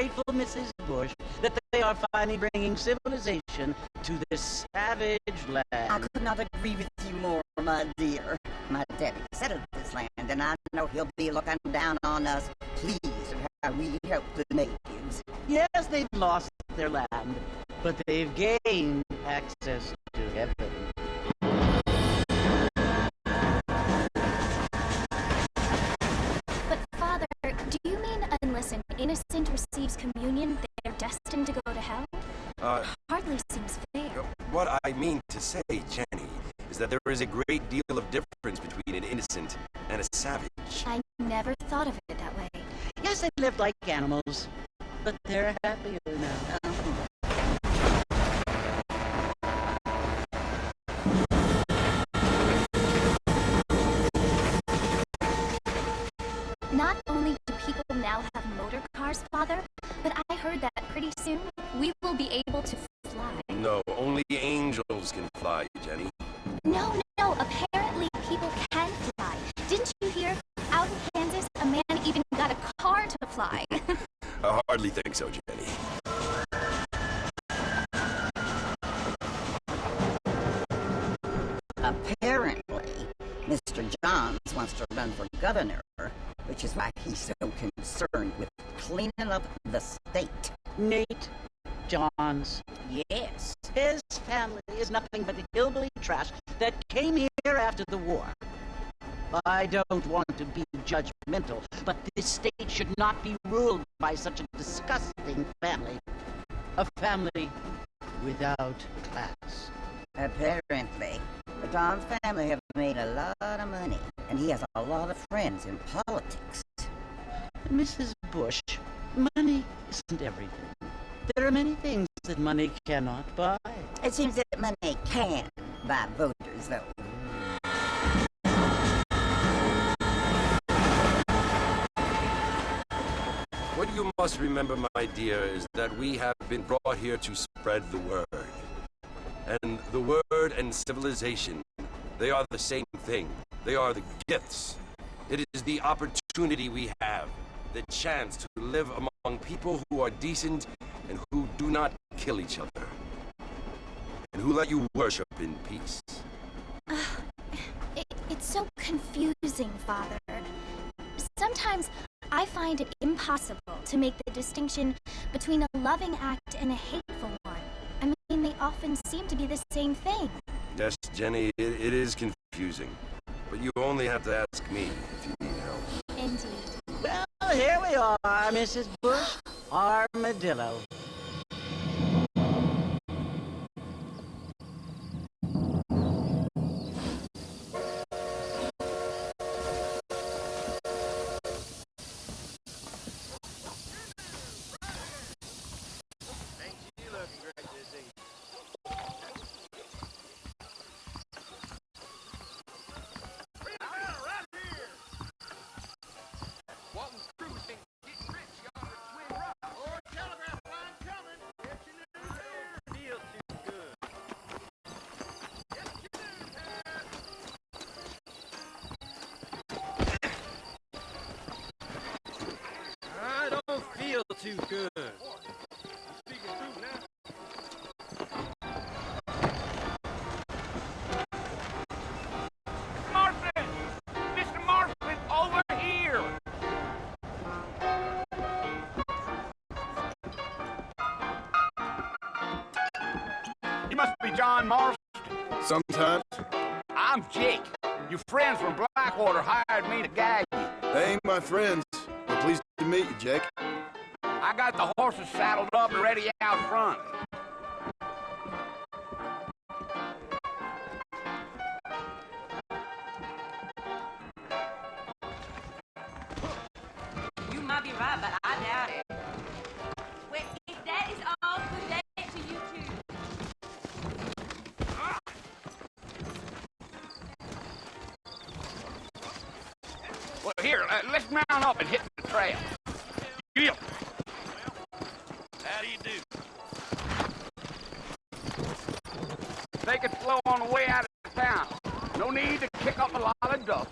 grateful Mrs. Bush that they are finally bringing civilization to this savage land. I could not agree with you more, my dear. My daddy settled this land, and I know he'll be looking down on us, pleased at how we help the natives. Yes, they've lost their land, but they've gained access to heaven. But, Father, do you mean unless an innocent receives communion, they're destined to go to hell? Hardly seems fair. What I mean to say, Jenny, is that there is a great deal of difference between an innocent and a savage. I never thought of it that way. Yes, they live like animals, but they're happier now. Not only do people now have motor cars, Father, but I heard that pretty soon we will be able to fly. No, only angels can fly, Jenny. No, apparently people can fly. Didn't you hear? Out in Kansas, a man even got a car to fly. I hardly think so, Jenny. Apparently, Mr. Johns wants to run for governor, which is why he's so concerned with cleaning up the state. Nate Johns. Yes. His family is nothing but the hillbilly trash that came here after the war. I don't want to be judgmental, but this state should not be ruled by such a disgusting family. A family without class. Apparently, the Johns family have made a lot of money, and he has a lot of friends in politics. Mrs. Bush, money isn't everything. There are many things that money cannot buy. It seems that money can buy voters, though. What you must remember, my dear, is that we have been brought here to spread the word. And the word and civilization, they are the same thing. They are the gifts. It is the opportunity we have, the chance to live among people who are decent and who do not kill each other, and who let you worship in peace. It's so confusing, Father. Sometimes I find it impossible to make the distinction between a loving act and a hateful one. I mean, they often seem to be the same thing. Yes, Jenny, it is confusing. But you only have to ask me if you need help. Indeed. Well, here we are, Mrs. Bush. Armadillo. Too good. You speaking true now? Marston! Mr. Marston, over here! You must be John Marston. Sometimes. I'm Jake. Your friends from Blackwater hired me to guide you. They ain't my friends. I'm pleased to meet you, Jake. I got the horses saddled up and ready out front. You might be right, but I doubt it. Well, if that is all, good day to you too. Well, here, let's mount up and hit the trail. Get up. How do you do? Take it slow on the way out of town. No need to kick up a lot of dust.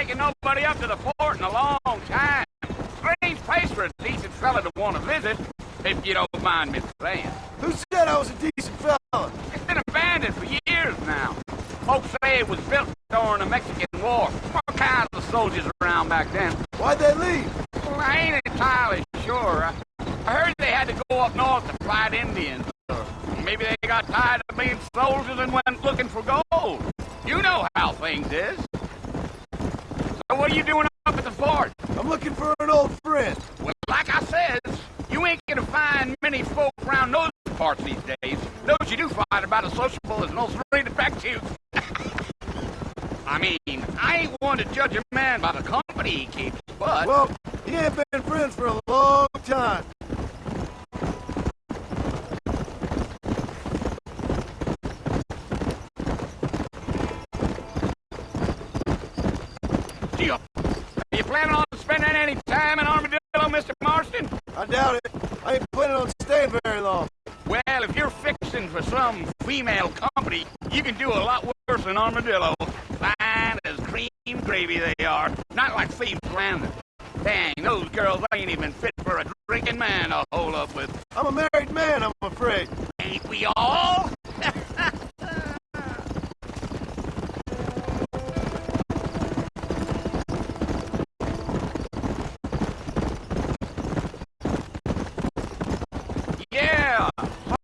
taken nobody up to the fort in a long time. Strange place for a decent fella to want to visit, if you don't mind me saying. Who said I was a decent fella? It's been abandoned for years now. Folks say it was built during the Mexican War. All kinds of soldiers around back then. Why'd they leave? Well, I ain't entirely sure. I heard they had to go up north to fight Indians. Or maybe they got tired of being soldiers and went looking for gold. You know how things is. So what are you doing up at the fort? I'm looking for an old friend. Well, like I said, you ain't gonna find many folk around those parts these days. Those you do find about as sociable as an old straight back you. I mean, I ain't one to judge a man by the company he keeps, but... Well, he ain't been friends for a long time. Are you planning on spending any time in Armadillo, Mr. Marston? I doubt it. I ain't planning on staying very long. Well, if you're fixing for some female company, you can do a lot worse than Armadillo. Fine as cream gravy they are. Not like Thieves Landing. Dang, those girls ain't even fit for a drinking man to hole up with. I'm a married man, I'm afraid. Ain't we all? Yeah,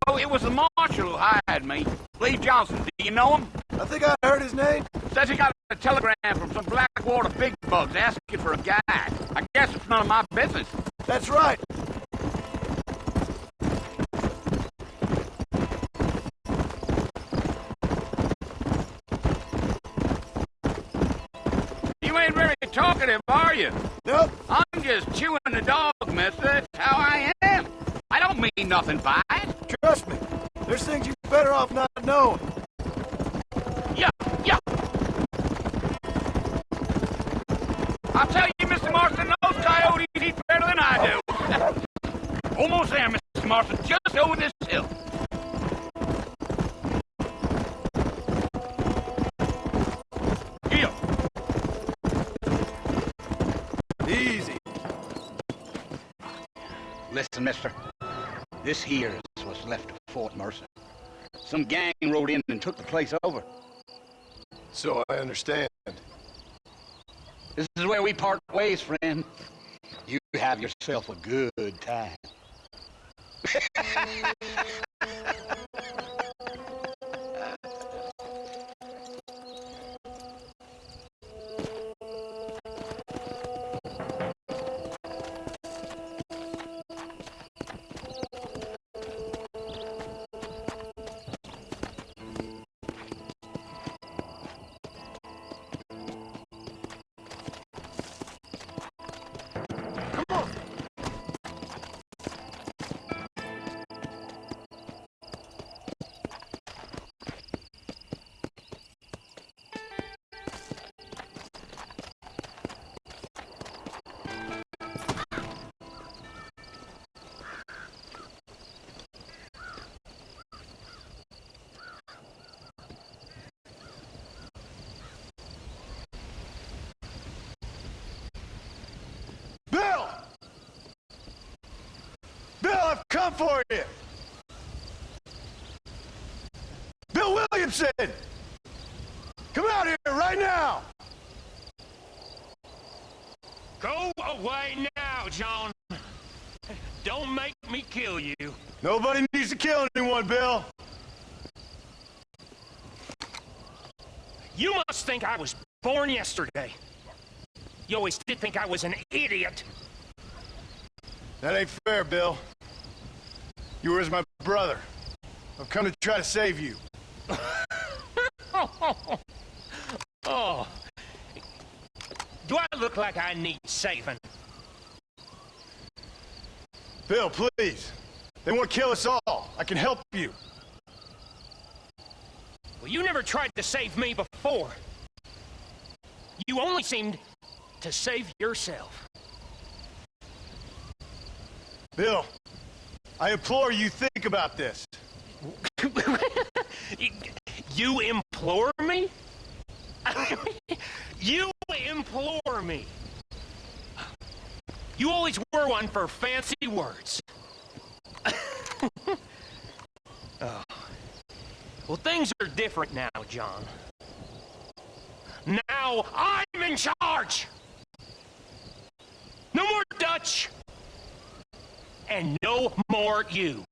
so it was the marshal who hired me. Lee Johnson, do you know him? I think I heard his name. Says he got a telegram from some Blackwater big bugs asking for a guy. I guess it's none of my business. That's right. You ain't very talkative, are you? Nope. I'm just chewing the dog, mister. That's how I am. I don't mean nothing by it. Trust me. There's things you're better off not knowing. Yeah. I'll tell you, Mr. Marston, those coyotes eat better than I do. Almost there, Mr. Marston, just over this hill. Here. Easy. Listen, mister. This here is what's left of Fort Mercer. Some gang rode in and took the place over. So I understand. This is where we part ways, friend. You have yourself a good time. Bill! Bill, I've come for you! Bill Williamson! Come out here right now! Go away now, John. Don't make me kill you. Nobody needs to kill anyone, Bill. You must think I was born yesterday. You always did think I was an idiot. That ain't fair, Bill. You were as my brother. I've come to try to save you. Oh. Do I look like I need saving? Bill, please. They want to kill us all. I can help you. Well, you never tried to save me before. You only seemed to save yourself. Bill, I implore you, think about this. You implore me? You implore me. You always were one for fancy words. Oh. Well, things are different now, John. Now I'm in charge! No more Dutch! And no more you.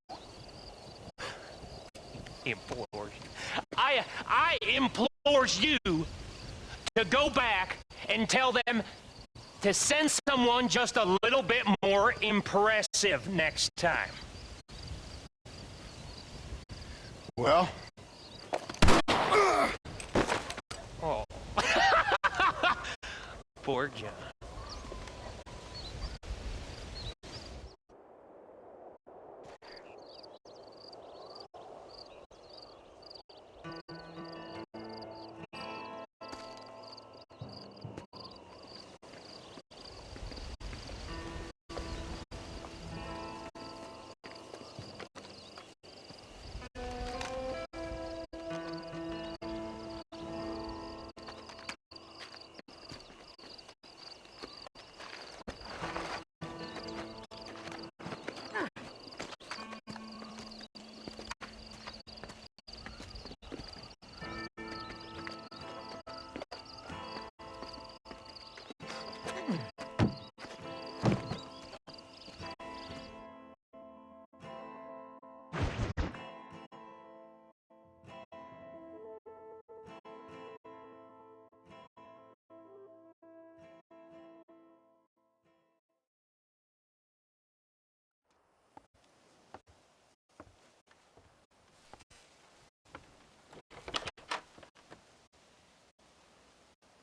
Implores you. I implores you to go back and tell them to send someone just a little bit more impressive next time. Well? Oh. Poor John.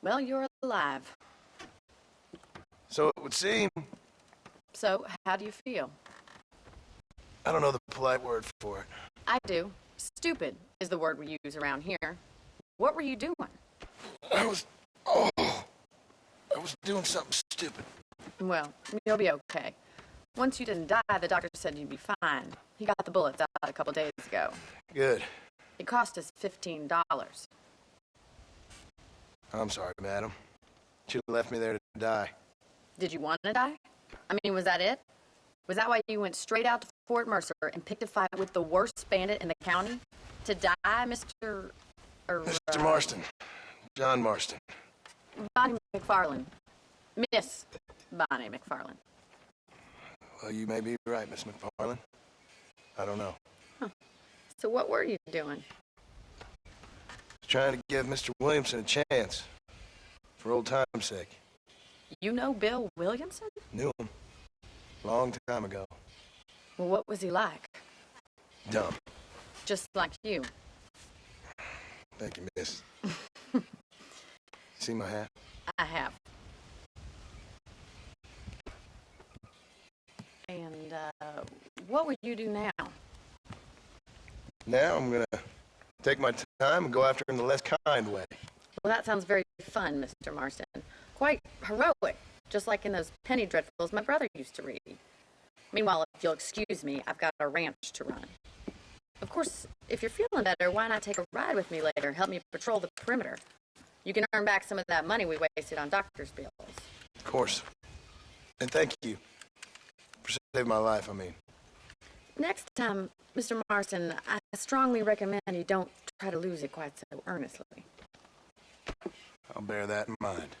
Well, you're alive. So it would seem. So, how do you feel? I don't know the polite word for it. I do. Stupid is the word we use around here. What were you doing? I was doing something stupid. Well, you'll be okay. Once you didn't die, the doctor said you'd be fine. He got the bullets out a couple days ago. Good. It cost us $15. I'm sorry, madam. Should have left me there to die. Did you want to die? I mean, was that it? Was that why you went straight out to Fort Mercer and picked a fight with the worst bandit in the county? To die, Mr. Mr. Marston. John Marston. Bonnie McFarland. Miss Bonnie McFarland. Well, you may be right, Miss McFarland. I don't know. Huh. So what were you doing? Trying to give Mr. Williamson a chance. For old time's sake. You know Bill Williamson? Knew him. Long time ago. Well, what was he like? Dumb. Just like you. Thank you, miss. See my hat? I have. And, what would you do now? Now I'm gonna take my time and go after him the less kind way. Well, that sounds very fun, Mr. Marston. Quite heroic, just like in those penny dreadfuls my brother used to read. Meanwhile, if you'll excuse me, I've got a ranch to run. Of course, if you're feeling better, why not take a ride with me later and help me patrol the perimeter? You can earn back some of that money we wasted on doctor's bills. Of course. And thank you for saving my life, I mean. Next time, Mr. Marston, I strongly recommend you don't try to lose it quite so earnestly. I'll bear that in mind.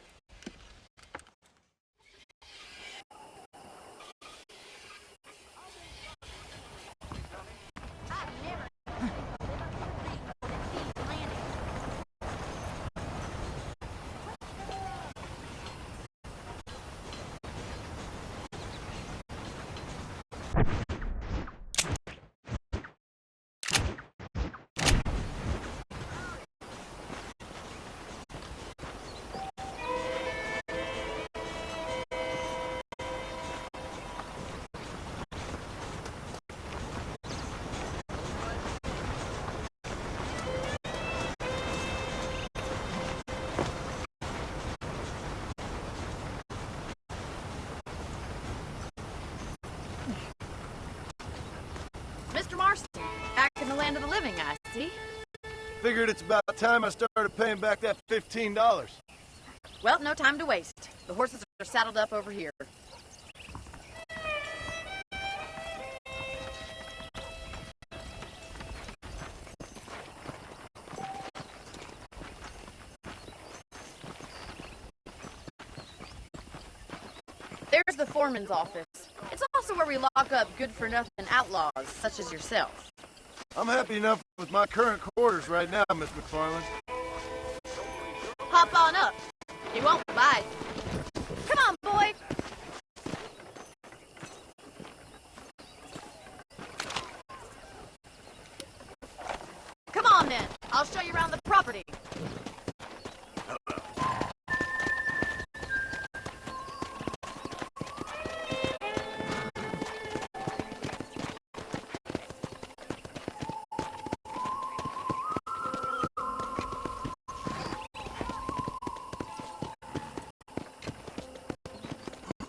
Mr. Marston, back in the land of the living, I see. Figured it's about time I started paying back that $15. Well, no time to waste. The horses are saddled up over here. There's the foreman's office. It's also where we lock up good-for-nothing outlaws, such as yourself. I'm happy enough with my current quarters right now, Miss McFarland. Hop on up. You won't bite. Come on, boy. Come on, then. I'll show you around the property.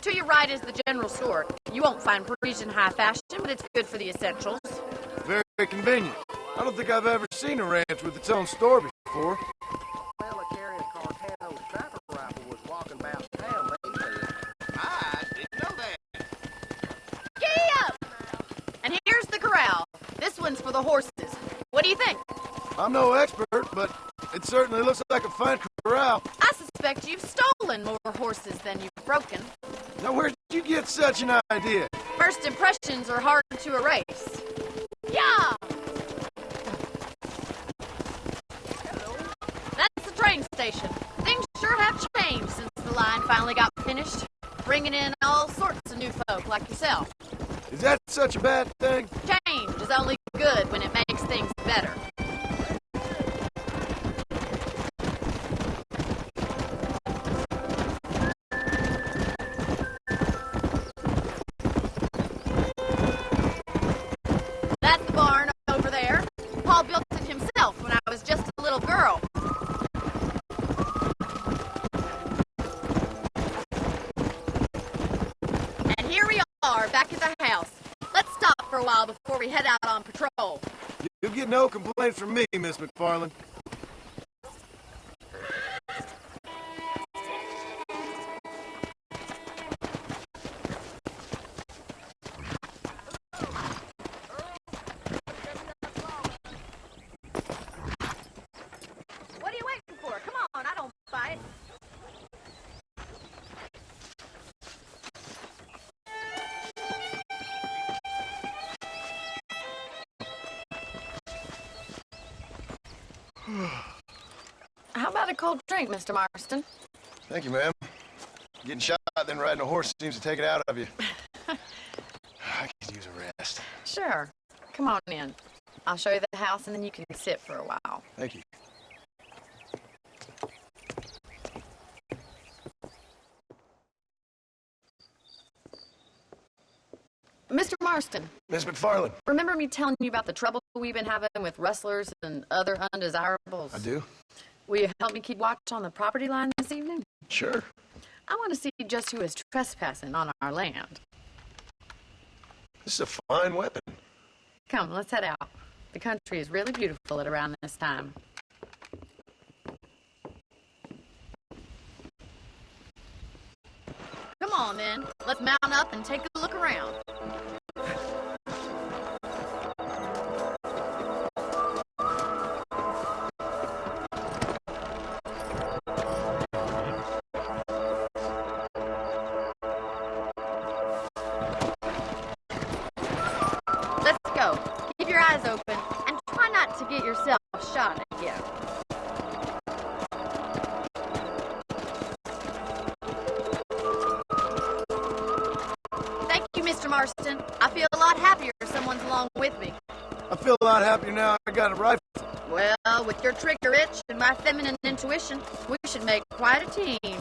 To your right is the general store. You won't find Parisian high fashion, but it's good for the essentials. Very convenient. I don't think I've ever seen a ranch with its own store before. Fella carrying a Carcano sniper rifle was walking about town, they said. I didn't know that. Giddy up! And here's the corral. This one's for the horses. What do you think? I'm no expert, but it certainly looks like a fine corral. I suspect you've stolen more horses than you've broken. Now, where'd you get such an idea? First impressions are hard to erase. Yeah! That's the train station. Things sure have changed since the line finally got finished, bringing in all sorts of new folk like yourself. Is that such a bad thing? Change is only good when it makes things better. That's the barn over there. Paul built it himself when I was just a little girl. And here we are, back at the house. Let's stop for a while before we head out on patrol. You'll get no complaints from me, Miss McFarland. What are you waiting for? Come on, I don't fight. How about a cold drink, Mr. Marston? Thank you, ma'am. Getting shot, then riding a horse seems to take it out of you. I could use a rest. Sure. Come on in. I'll show you the house, and then you can sit for a while. Thank you. Mr. Marston, Miss McFarland. remember me telling you about the trouble we've been having with rustlers and other undesirables? I do? Will you help me keep watch on the property line this evening? Sure. I want to see just who is trespassing on our land. This is a fine weapon. Come, let's head out. The country is really beautiful at around this time. Come on, then. Let's mount up and take a look around. Let's go. Keep your eyes open and try not to get yourself shot again. Thank you, Mr. Marston. I feel a lot happier someone's along with me. I feel a lot happier now I got a rifle. Well, with your trigger itch and my feminine intuition, we should make quite a team.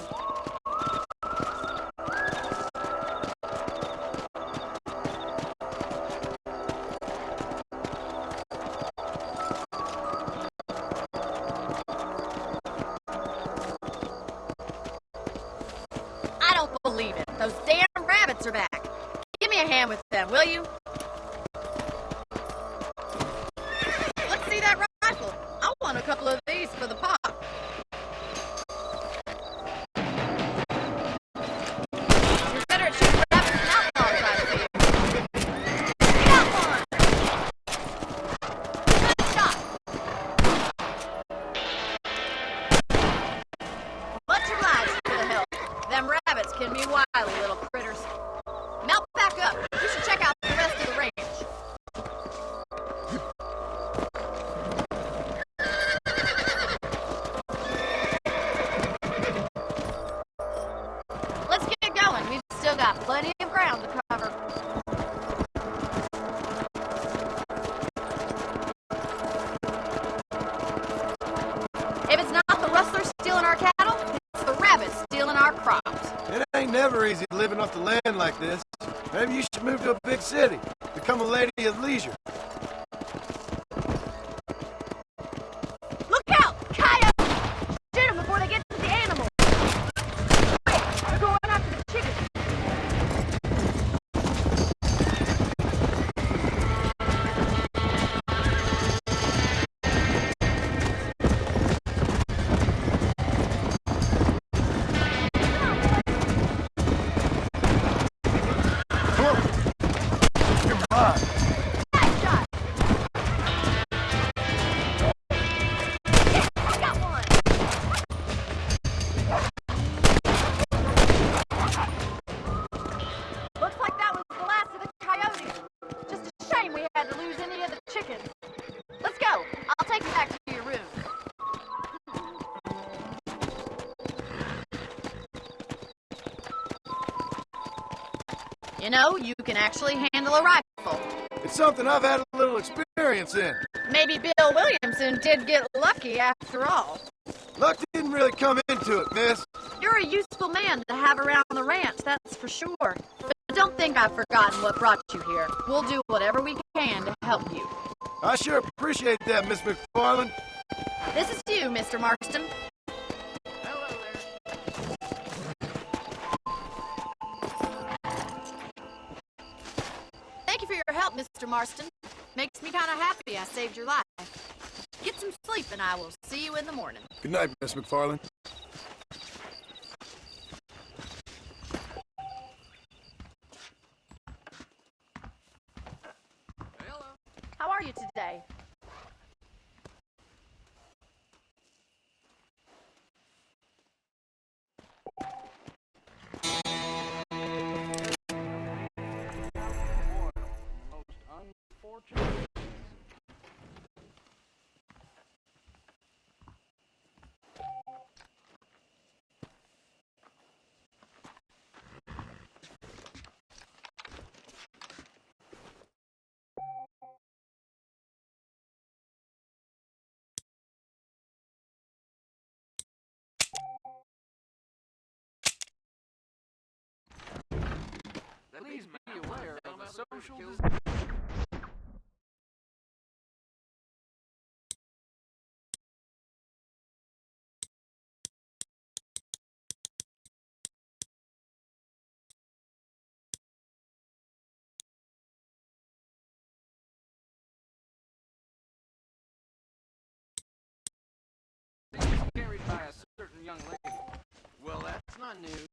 I don't believe it. Those damn rabbits are back. Give me a hand with them, will you? Let's see that rifle. I want a couple of these for the pop. got plenty of ground to cover. If it's not the rustlers stealing our cattle, it's the rabbits stealing our crops. It ain't never easy living off the land like this. Maybe you should move to a big city. Become a lady of leisure. Look out! Coyotes! Shoot them before they get to the animals. Quick! They're going after the chickens. You know, you can actually handle a rifle. It's something I've had a little experience in. Maybe Bill Williamson did get lucky after all. Luck didn't really come into it, miss. You're a useful man to have around the ranch, that's for sure. But don't think I've forgotten what brought you here. We'll do whatever we can to help you. I sure appreciate that, Miss McFarland. This is you, Mr. Marston. Thank you for your help, Mr. Marston. Makes me kind of happy I saved your life. Get some sleep and I will see you in the morning. Good night, Miss McFarland. Hello. How are you today? Please be aware of the social carried by a certain young lady. Well, that's not news.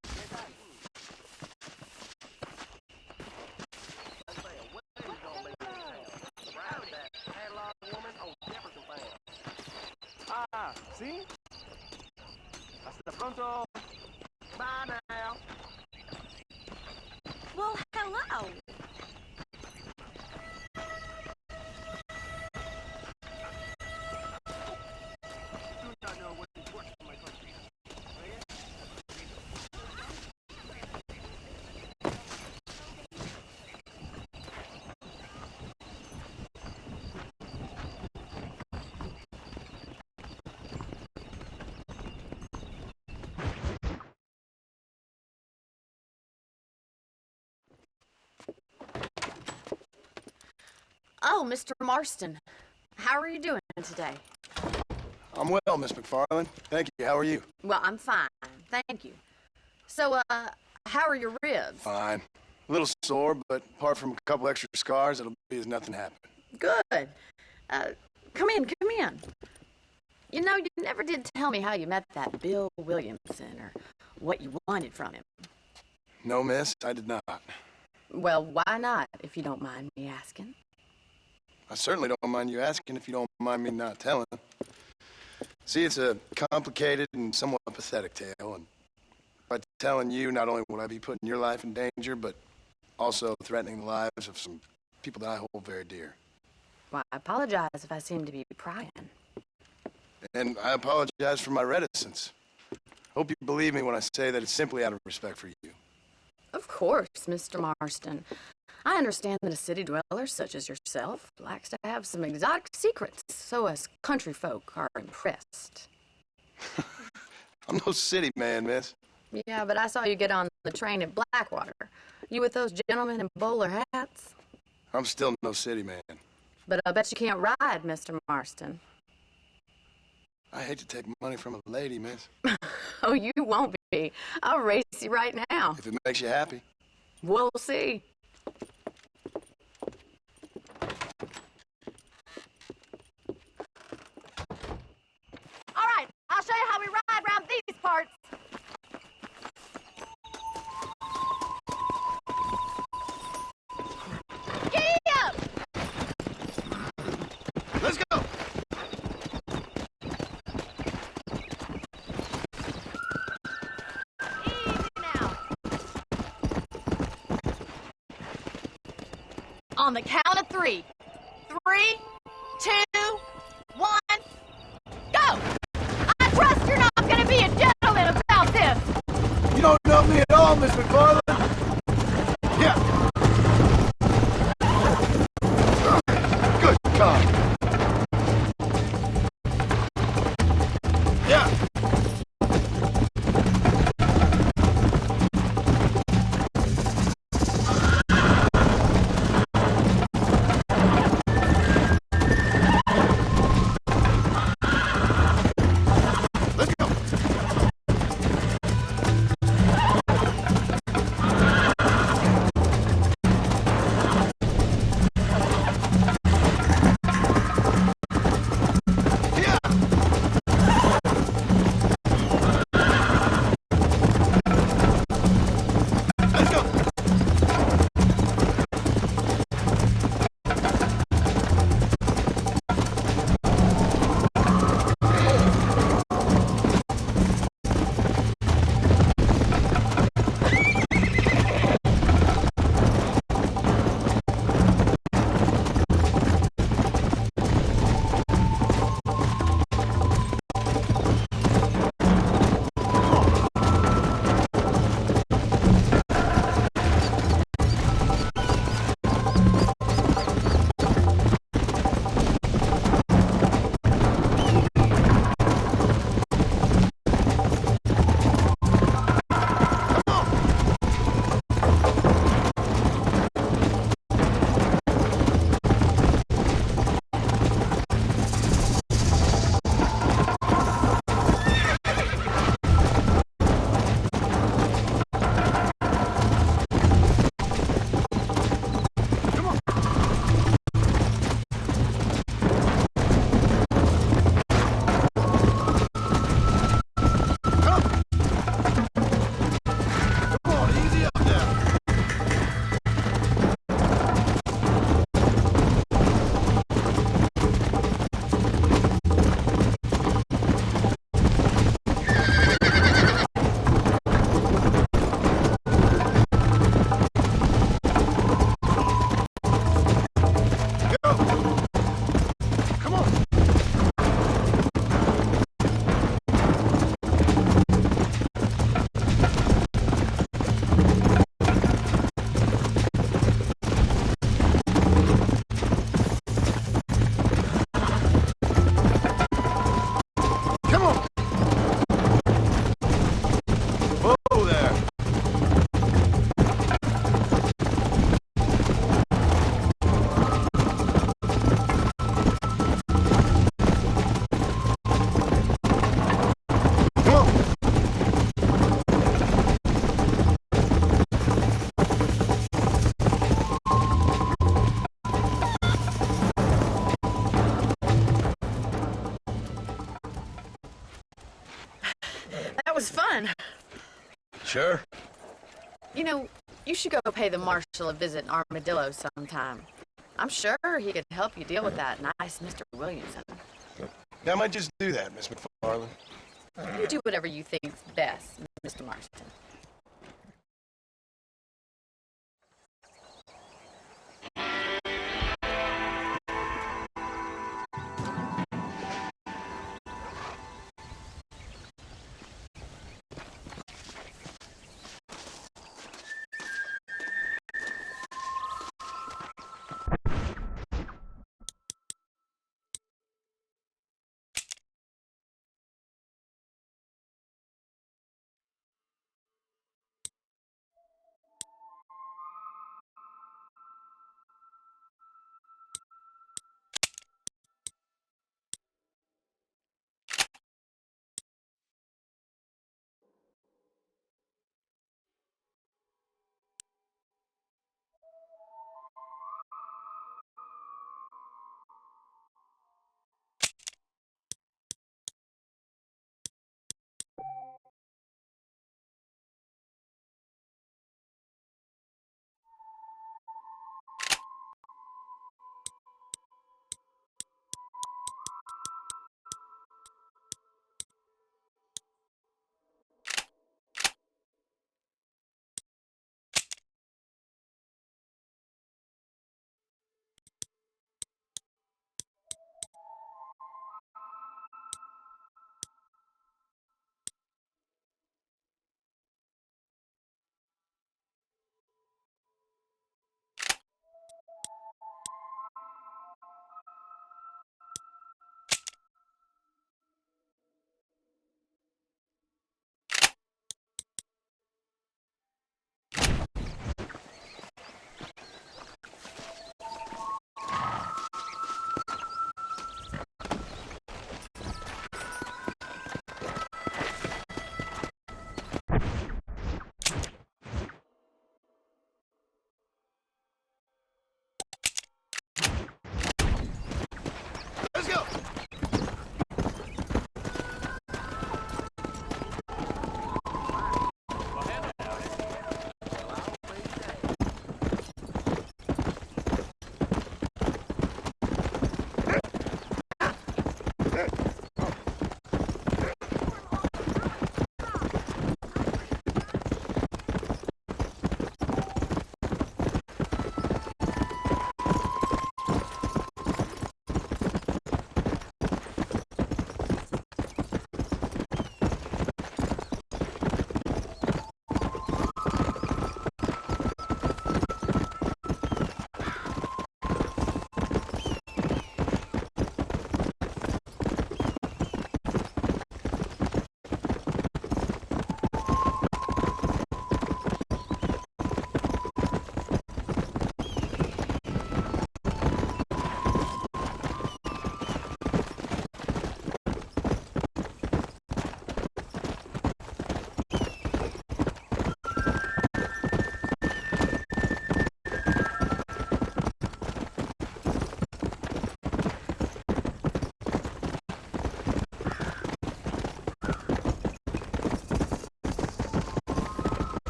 Ah, see? Hasta pronto. Bye now. Well, hello. Do not know what is worse in my country. Oh, Mr. Marston. How are you doing today? I'm well, Miss McFarland. Thank you. How are you? Well, I'm fine. Thank you. So, how are your ribs? Fine. A little sore, but apart from a couple extra scars, it'll be as nothing happened. Good. Come in. You know, you never did tell me how you met that Bill Williamson or what you wanted from him. No, miss, I did not. Well, why not, if you don't mind me asking? I certainly don't mind you asking if you don't mind me not telling. See, it's a complicated and somewhat pathetic tale, and by telling you, not only will I be putting your life in danger, but also threatening the lives of some people that I hold very dear. Well, I apologize if I seem to be prying. And I apologize for my reticence. Hope you believe me when I say that it's simply out of respect for you. Of course, Mr. Marston. I understand that a city dweller such as yourself likes to have some exotic secrets, so us country folk are impressed. I'm no city man, miss. Yeah, but I saw you get on the train at Blackwater. You with those gentlemen in bowler hats? I'm still no city man. But I bet you can't ride, Mr. Marston. I hate to take money from a lady, miss. Oh, you won't be. I'll race you right now. If it makes you happy. We'll see. All right, I'll show you how we ride around these parts. Giddy up! Let's go! Easy now. On the count of 3. 3, 2, 1, go! I trust you're not gonna be a gentleman about this. You don't know me at all, Miss McFarland. Yeah. Good God. Yeah. Let's go. That was fun. Sure. You know, you should go pay the marshal a visit in Armadillo sometime. I'm sure he could help you deal with that nice Mr. Williamson. Yeah, I might just do that, Miss McFarland. You do whatever you think's best, Mr. Marston.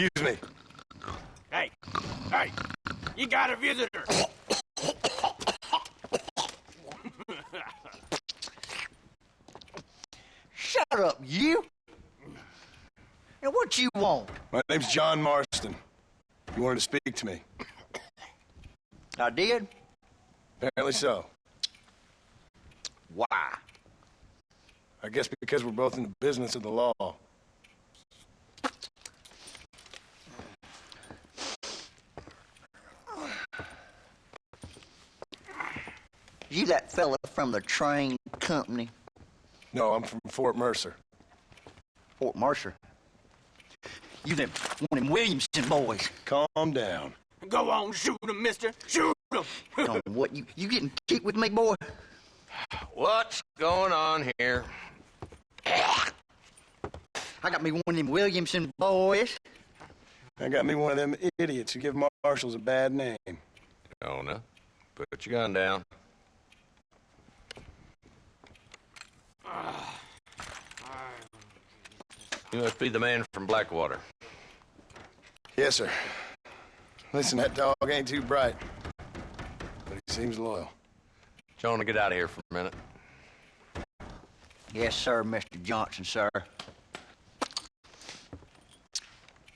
Excuse me. Hey, you got a visitor. Shut up, you! And what you want? My name's John Marston. You wanted to speak to me. I did? Apparently so. Why? I guess because we're both in the business of the law. You that fella from the train company? No, I'm from Fort Mercer. Fort Mercer? You them one of them Williamson boys. Calm down. Go on, shoot him, mister. Shoot him. Oh, what, you getting kicked with me, boy? What's going on here? I got me one of them Williamson boys. I got me one of them idiots who give marshals a bad name. Oh, no. Put your gun down. You must be the man from Blackwater. Yes, sir. Listen, that dog ain't too bright, but he seems loyal. Tell him to get out of here for a minute. Yes, sir, Mr. Johnson, sir.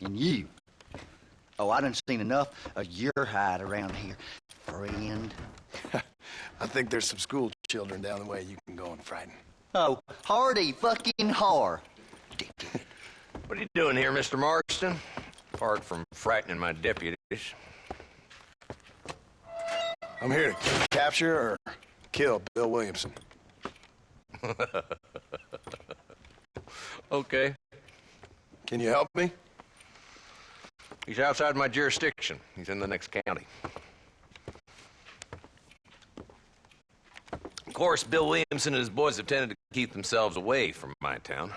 And you. Oh, I done seen enough of your hide around here, friend. I think there's some school children down the way you can go and frighten. Oh, hardy fucking har. What are you doing here, Mr. Marston? Apart from frightening my deputies. I'm here to capture or kill Bill Williamson. Okay. Can you help me? He's outside my jurisdiction. He's in the next county. Of course, Bill Williamson and his boys have tended to keep themselves away from my town.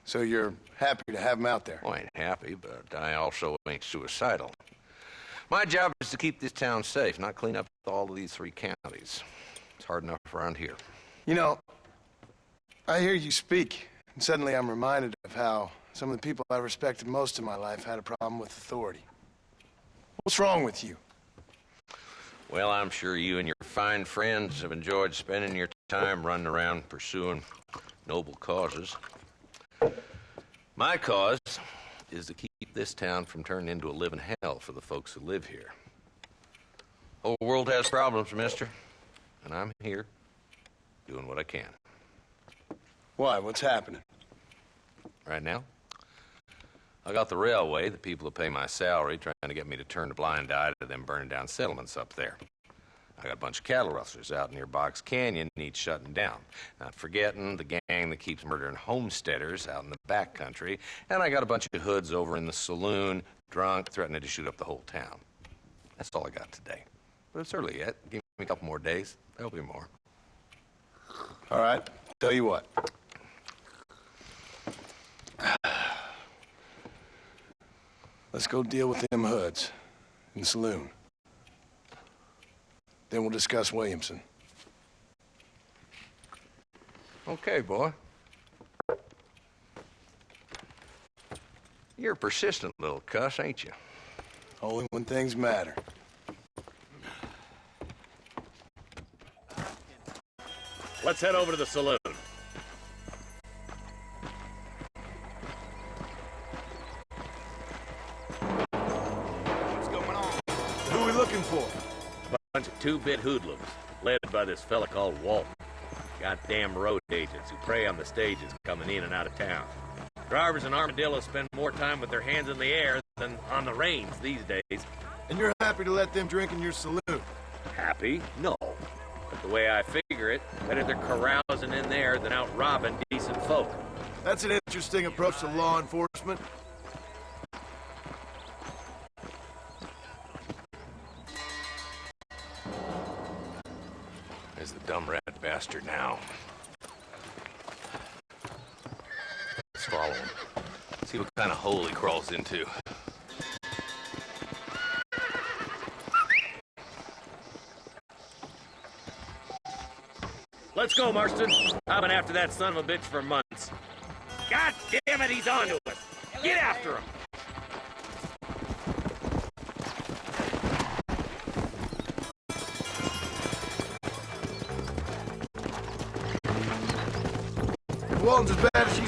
So you're happy to have him out there? Well, I ain't happy, but I also ain't suicidal. My job is to keep this town safe, not clean up all of these 3 counties. It's hard enough around here. You know, I hear you speak, and suddenly I'm reminded of how some of the people I respected most in my life had a problem with authority. What's wrong with you? Well, I'm sure you and your fine friends have enjoyed spending your time running around pursuing noble causes. My cause is to keep this town from turning into a living hell for the folks who live here. The whole world has problems, mister, and I'm here doing what I can. Why? What's happening? Right now, I got the railway, the people who pay my salary, trying to get me to turn a blind eye to them burning down settlements up there. I got a bunch of cattle rustlers out near Box Canyon, needs shutting down. Not forgetting the gang that keeps murdering homesteaders out in the back country. And I got a bunch of hoods over in the saloon, drunk, threatening to shoot up the whole town. That's all I got today. But it's early yet. Give me a couple more days. There'll be more. All right, tell you what. Let's go deal with them hoods in the saloon. Then we'll discuss Williamson. Okay, boy. You're a persistent little cuss, ain't you? Only when things matter. Let's head over to the saloon. What's going on? Who are we looking for? A bunch of 2-bit hoodlums, led by this fella called Walton. Goddamn road agents who prey on the stages coming in and out of town. Drivers in Armadillo spend more time with their hands in the air than on the reins these days. And you're happy to let them drink in your saloon? Happy? No. But the way I figure it, better they're carousing in there than out robbing decent folk. That's an interesting approach to law enforcement. There's the dumb rat bastard now. Let's follow him. See what kind of hole he crawls into. Let's go, Marston. I've been after that son of a bitch for months. God damn it, he's onto us. Get after him.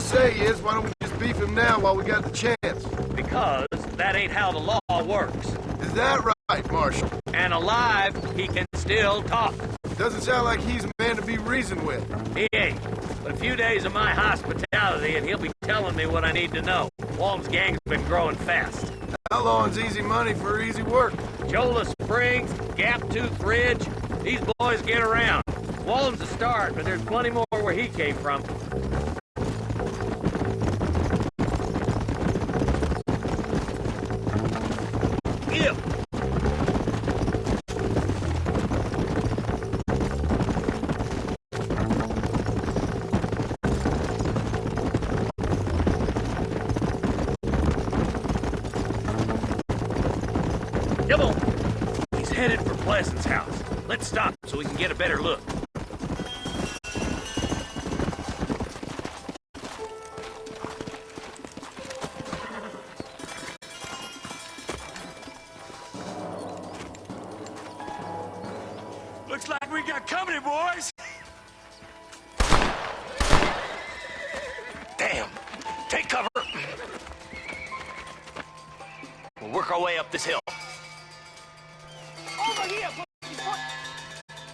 say is, why don't we just beef him now while we got the chance? Because that ain't how the law works. Is that right, Marshal? And alive, he can still talk. Doesn't sound like he's a man to be reasoned with. He ain't. But a few days of my hospitality and he'll be telling me what I need to know. Walton's gang's been growing fast. Outlawing's easy money for easy work. Chola Springs, Gap Tooth Ridge, these boys get around. Walton's a start, but there's plenty more where he came from. Ew. Come on. He's headed for Pleasant's house. Let's stop so we can get a better look. Looks like we got company, boys. Damn! Take cover! We'll work our way up this hill. Over here!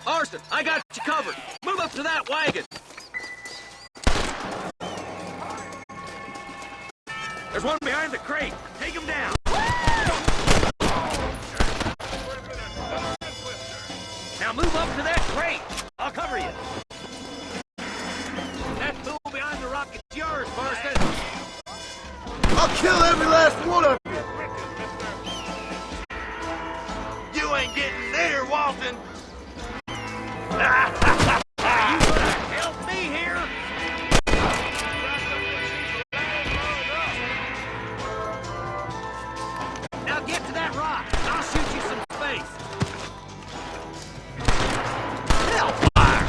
Marston, I got you covered. Move up to that wagon. There's one behind the crate. Take him down. Now move up to that crate. I'll cover you. That tool behind the rock is yours, Marston. I'll kill every last one of you! You ain't getting there, Walton. You gonna help me here? Now get to that rock. I'll shoot you some space. Hellfire!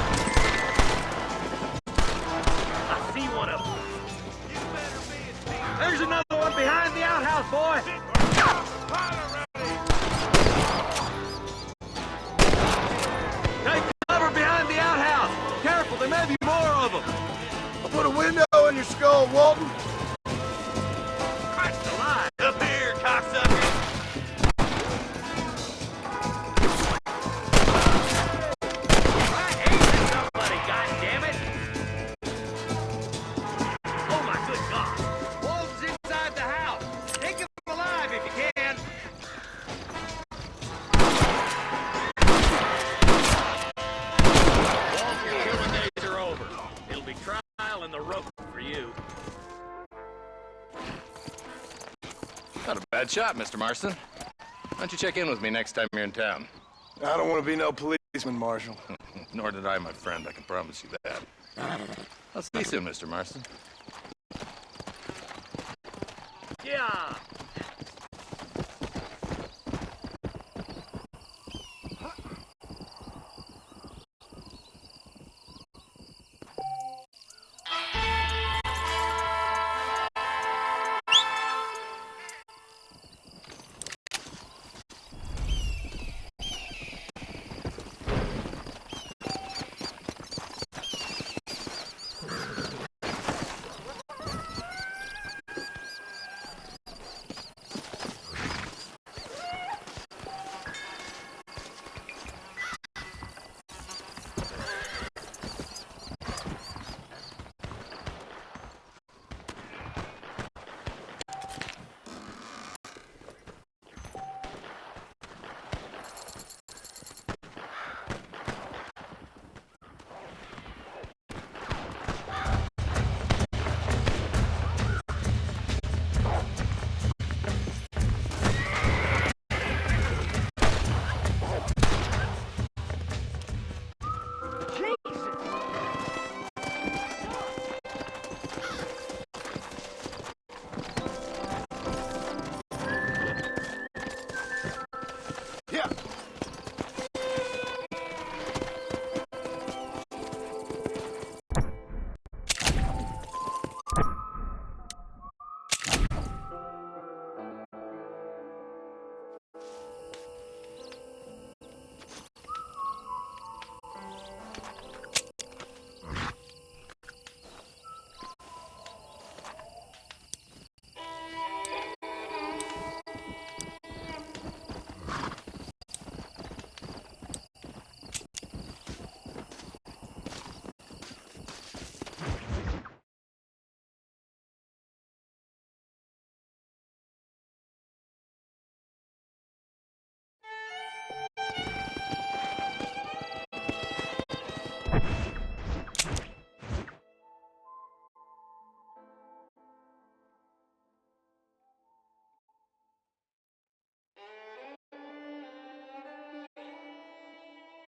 I see one of them. There's another one behind the outhouse, boy. Take cover behind the outhouse. Careful, there may be more of them. I'll put a window in your skull, Walton. Christ alive. Up here, cocksucker. I hate somebody, goddammit. Oh my good God. Wolves inside the house. Take him alive if you can. Wolves, your killing days are over. It'll be trial and the rope for you. Not a bad shot, Mr. Marston. Why don't you check in with me next time you're in town? I don't want to be no policeman, Marshal. Nor did I, my friend. I can promise you that. I'll see you soon, Mr. Marston. Yeah.